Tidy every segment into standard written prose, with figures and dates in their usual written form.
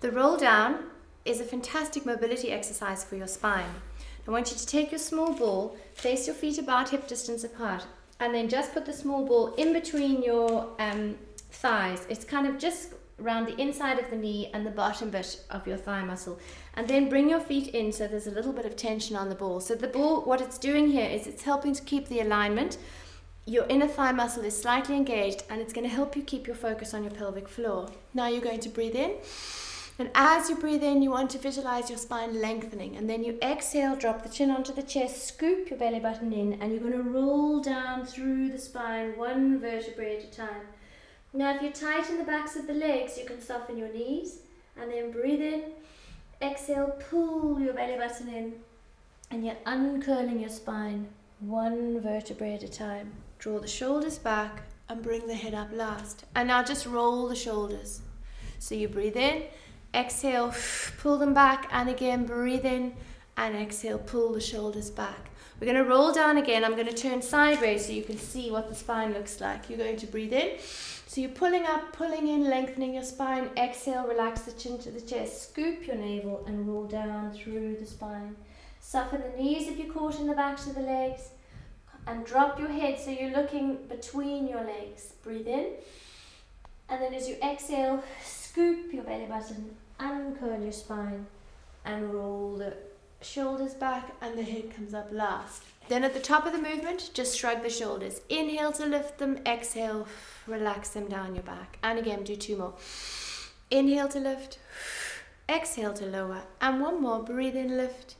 The roll down is a fantastic mobility exercise for your spine. I want you to take your small ball, place your feet about hip distance apart, and then just put the small ball in between your thighs. It's kind of just around the inside of the knee and the bottom bit of your thigh muscle. And then bring your feet in so there's a little bit of tension on the ball. So the ball, what it's doing here is it's helping to keep the alignment. Your inner thigh muscle is slightly engaged and it's going to help you keep your focus on your pelvic floor. Now you're going to breathe in. And as you breathe in, you want to visualize your spine lengthening. And then you exhale, drop the chin onto the chest, scoop your belly button in, and you're going to roll down through the spine, one vertebrae at a time. Now, if you tighten the backs of the legs, you can soften your knees. And then breathe in, exhale, pull your belly button in, and you're uncurling your spine, one vertebrae at a time. Draw the shoulders back and bring the head up last. And now just roll the shoulders. So you breathe in, exhale, pull them back, and again breathe in and exhale, pull the shoulders back. We're going to roll down again. I'm going to turn sideways so you can see what the spine looks like. You're going to breathe in. So you're pulling up, pulling in, lengthening your spine. Exhale, relax the chin to the chest, scoop your navel and roll down through the spine. Soften the knees if you're caught in the backs of the legs. And drop your head so you're looking between your legs. Breathe in. And then as you exhale, scoop your belly button, uncurl your spine, and roll the shoulders back and the head comes up last. Then at the top of the movement, just shrug the shoulders. Inhale to lift them, exhale, relax them down your back. And again, do two more. Inhale to lift, exhale to lower, and one more. Breathe in, lift,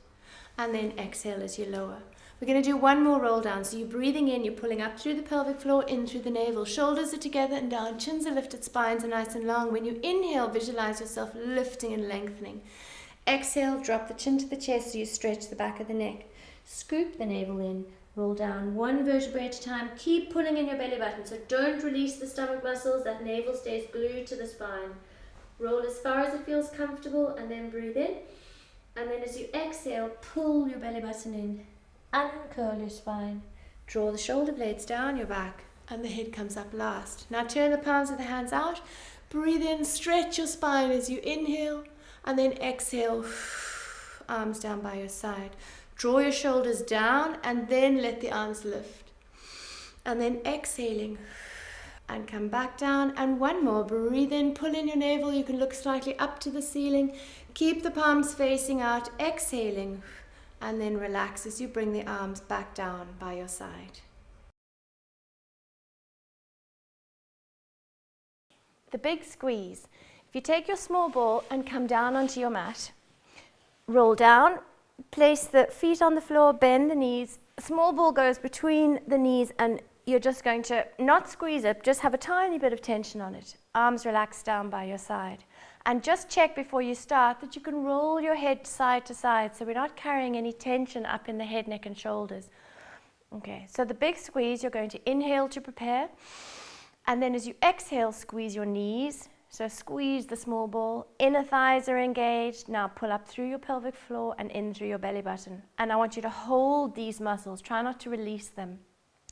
and then exhale as you lower. We're going to do one more roll down. So you're breathing in, you're pulling up through the pelvic floor, in through the navel. Shoulders are together and down, chins are lifted, spines are nice and long. When you inhale, visualize yourself lifting and lengthening. Exhale, drop the chin to the chest so you stretch the back of the neck. Scoop the navel in, roll down one vertebrae at a time. Keep pulling in your belly button, so don't release the stomach muscles. That navel stays glued to the spine. Roll as far as it feels comfortable and then breathe in. And then as you exhale, pull your belly button in. Uncurl your spine. Draw the shoulder blades down your back and the head comes up last. Now turn the palms of the hands out. Breathe in, stretch your spine as you inhale and then exhale, arms down by your side. Draw your shoulders down and then let the arms lift. And then exhaling and come back down and one more. Breathe in, pull in your navel. You can look slightly up to the ceiling. Keep the palms facing out, exhaling. And then relax as you bring the arms back down by your side. The big squeeze. If you take your small ball and come down onto your mat, roll down, place the feet on the floor, bend the knees. A small ball goes between the knees and you're just going to not squeeze it, just have a tiny bit of tension on it. Arms relaxed down by your side. And just check before you start that you can roll your head side to side so we're not carrying any tension up in the head, neck and shoulders. Okay, so the big squeeze, you're going to inhale to prepare. And then as you exhale, squeeze your knees. So squeeze the small ball. Inner thighs are engaged. Now pull up through your pelvic floor and in through your belly button. And I want you to hold these muscles. Try not to release them.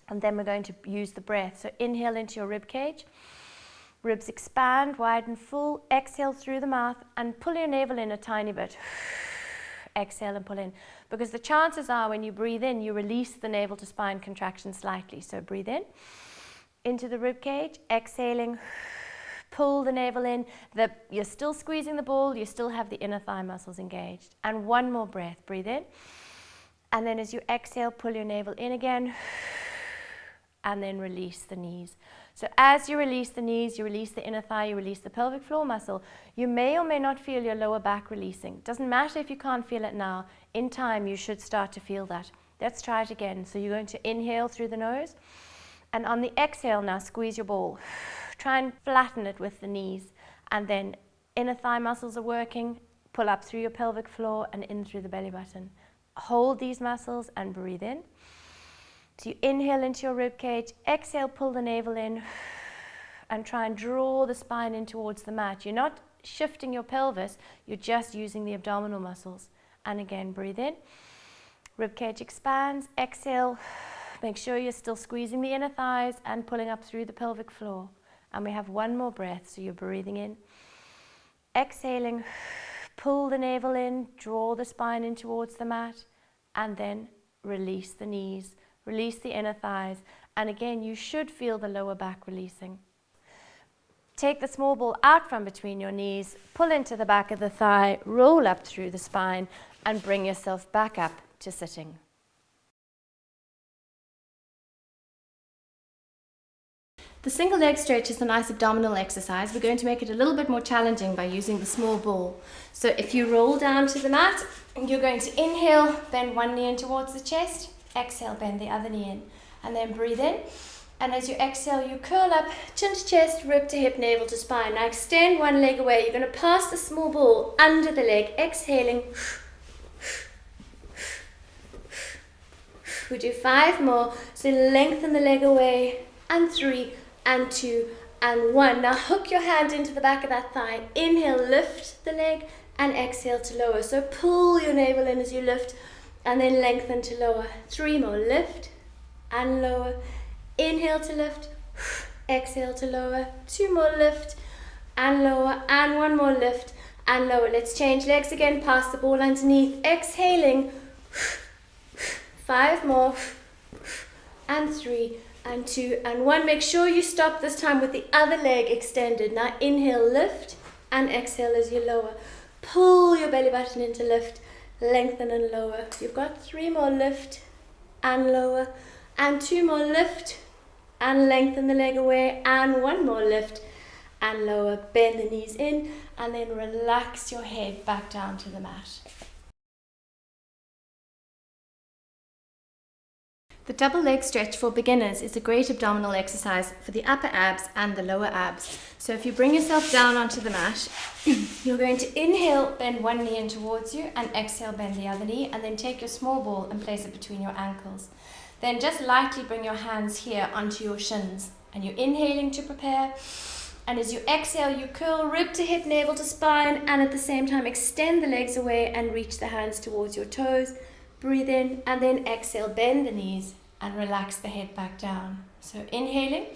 And then we're going to use the breath. So inhale into your rib cage. Ribs expand, widen, full. Exhale through the mouth and pull your navel in a tiny bit. Exhale and pull in. Because the chances are when you breathe in, you release the navel to spine contraction slightly. So breathe in, into the rib cage, exhaling, pull the navel in. You're still squeezing the ball, you still have the inner thigh muscles engaged. And one more breath, breathe in. And then as you exhale, pull your navel in again. And then release the knees. So as you release the knees, you release the inner thigh, you release the pelvic floor muscle. You may or may not feel your lower back releasing. Doesn't matter if you can't feel it now. In time, you should start to feel that. Let's try it again. So you're going to inhale through the nose. And on the exhale now, squeeze your ball. Try and flatten it with the knees. And then inner thigh muscles are working. Pull up through your pelvic floor and in through the belly button. Hold these muscles and breathe in. So you inhale into your rib cage, exhale, pull the navel in, and try and draw the spine in towards the mat. You're not shifting your pelvis, you're just using the abdominal muscles. And again, breathe in. Rib cage expands, exhale. Make sure you're still squeezing the inner thighs and pulling up through the pelvic floor. And we have one more breath, so you're breathing in. Exhaling, pull the navel in, draw the spine in towards the mat, and then release the knees, release the inner thighs. And again, you should feel the lower back releasing. Take the small ball out from between your knees, pull into the back of the thigh, roll up through the spine, and bring yourself back up to sitting. The single leg stretch is a nice abdominal exercise. We're going to make it a little bit more challenging by using the small ball. So if you roll down to the mat, you're going to inhale, bend one knee in towards the chest, exhale, bend the other knee in, and then breathe in. And as you exhale, you curl up, chin to chest, rib to hip, navel to spine. Now extend one leg away. You're going to pass the small ball under the leg, exhaling. We do 5 more. So lengthen the leg away, and 3, and 2, and 1. Now hook your hand into the back of that thigh. Inhale, lift the leg, and exhale to lower. So pull your navel in as you lift, and then lengthen to lower. 3 more, lift and lower. Inhale to lift, exhale to lower. 2 more, lift and lower, and 1 more, lift and lower. Let's change legs again, pass the ball underneath, exhaling. 5 more, and 3, and 2, and 1. Make sure you stop this time with the other leg extended. Now inhale, lift, and exhale as you lower. Pull your belly button into lift, lengthen and lower. You've got 3 more, lift and lower, and 2 more, lift and lengthen the leg away, and 1 more, lift and lower. Bend the knees in, and then relax your head back down to the mat. The double leg stretch for beginners is a great abdominal exercise for the upper abs and the lower abs. So if you bring yourself down onto the mat, you're going to inhale, bend one knee in towards you, and exhale, bend the other knee, and then take your small ball and place it between your ankles. Then just lightly bring your hands here onto your shins, and you're inhaling to prepare. And as you exhale, you curl rib to hip, navel to spine, and at the same time extend the legs away and reach the hands towards your toes. Breathe in, and then exhale, bend the knees and relax the head back down. So inhaling,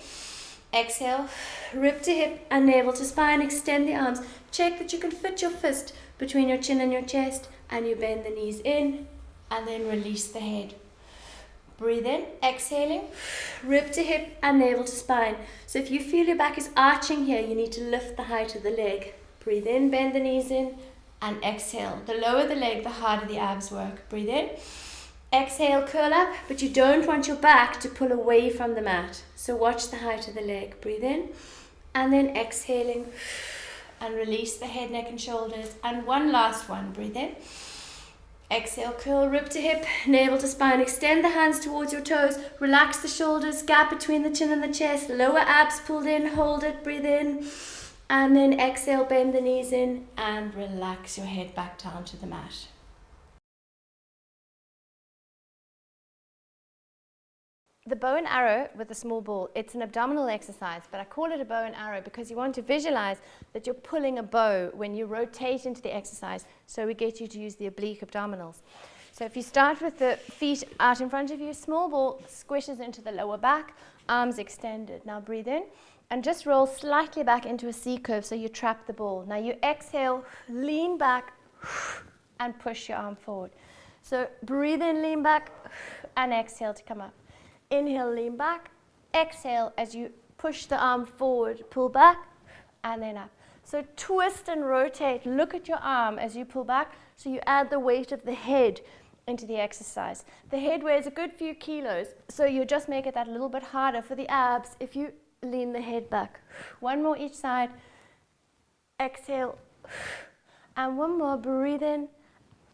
exhale, rib to hip and navel to spine, extend the arms. Check that you can fit your fist between your chin and your chest, and you bend the knees in, and then release the head. Breathe in, exhaling, rib to hip and navel to spine. So if you feel your back is arching here, you need to lift the height of the leg. Breathe in, bend the knees in, and exhale. The lower the leg, the harder the abs work. Breathe in, exhale, curl up, but you don't want your back to pull away from the mat. So watch the height of the leg. Breathe in, and then exhaling, and release the head, neck, and shoulders. And one last one. Breathe in. Exhale, curl, rib to hip, navel to spine. Extend the hands towards your toes. Relax the shoulders, gap between the chin and the chest. Lower abs pulled in, hold it, breathe in. And then exhale, bend the knees in, and relax your head back down to the mat. The bow and arrow with the small ball, it's an abdominal exercise, but I call it a bow and arrow because you want to visualize that you're pulling a bow when you rotate into the exercise, so we get you to use the oblique abdominals. So if you start with the feet out in front of you, small ball squishes into the lower back, arms extended. Now breathe in and just roll slightly back into a C curve so you trap the ball. Now you exhale, lean back and push your arm forward. So breathe in, lean back, and exhale to come up. Inhale, lean back, exhale as you push the arm forward, pull back, and then up. So twist and rotate, look at your arm as you pull back, so you add the weight of the head into the exercise. The head weighs a good few kilos, so you just make it that little bit harder for the abs if you lean the head back. One more each side, exhale, and one more, breathe in,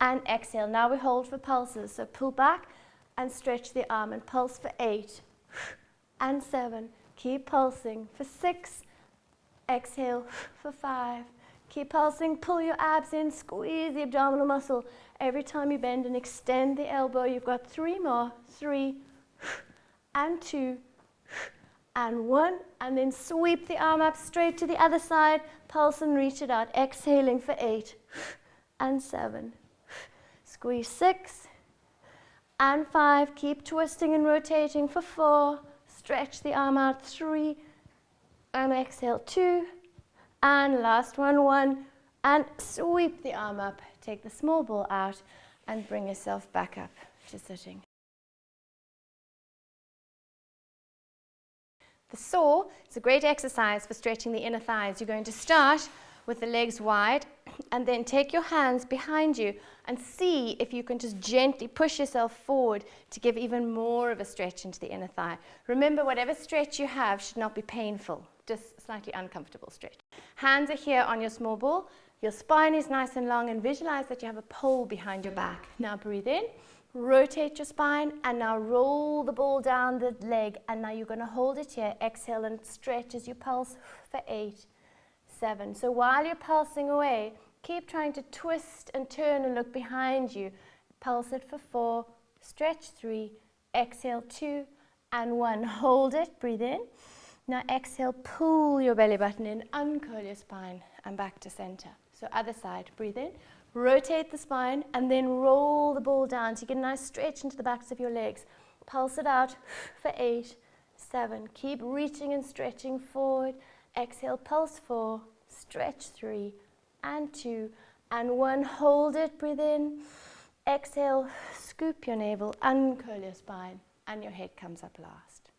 and exhale. Now we hold for pulses, so pull back, and stretch the arm and pulse for 8 and 7. Keep pulsing for 6. Exhale for 5. Keep pulsing. Pull your abs in. Squeeze the abdominal muscle. Every time you bend and extend the elbow, you've got 3 more. 3 and 2 and 1. And then sweep the arm up straight to the other side. Pulse and reach it out. Exhaling for 8 and 7. Squeeze 6. And 5, keep twisting and rotating for 4, stretch the arm out, 3, and exhale, 2, and last one, 1, And sweep the arm up, take the small ball out, and bring yourself back up to sitting. The saw is a great exercise for stretching the inner thighs. You're going to start with the legs wide, and then take your hands behind you and see if you can just gently push yourself forward to give even more of a stretch into the inner thigh. Remember, whatever stretch you have should not be painful, just slightly uncomfortable stretch. Hands are here on your small ball. Your spine is nice and long, and visualize that you have a pole behind your back. Now breathe in, rotate your spine, and now roll the ball down the leg, and now you're going to hold it here. Exhale and stretch as you pulse for 8, 7. So while you're pulsing away, keep trying to twist and turn and look behind you. Pulse it for 4, stretch 3, exhale 2, and 1. Hold it, breathe in. Now exhale, pull your belly button in, uncurl your spine, and back to center. So other side, breathe in, rotate the spine, and then roll the ball down so you get a nice stretch into the backs of your legs. Pulse it out for 8, 7. Keep reaching and stretching forward. Exhale, pulse 4, stretch 3, and 2, and 1. Hold it, breathe in. Exhale, scoop your navel, uncurl your spine, and your head comes up last.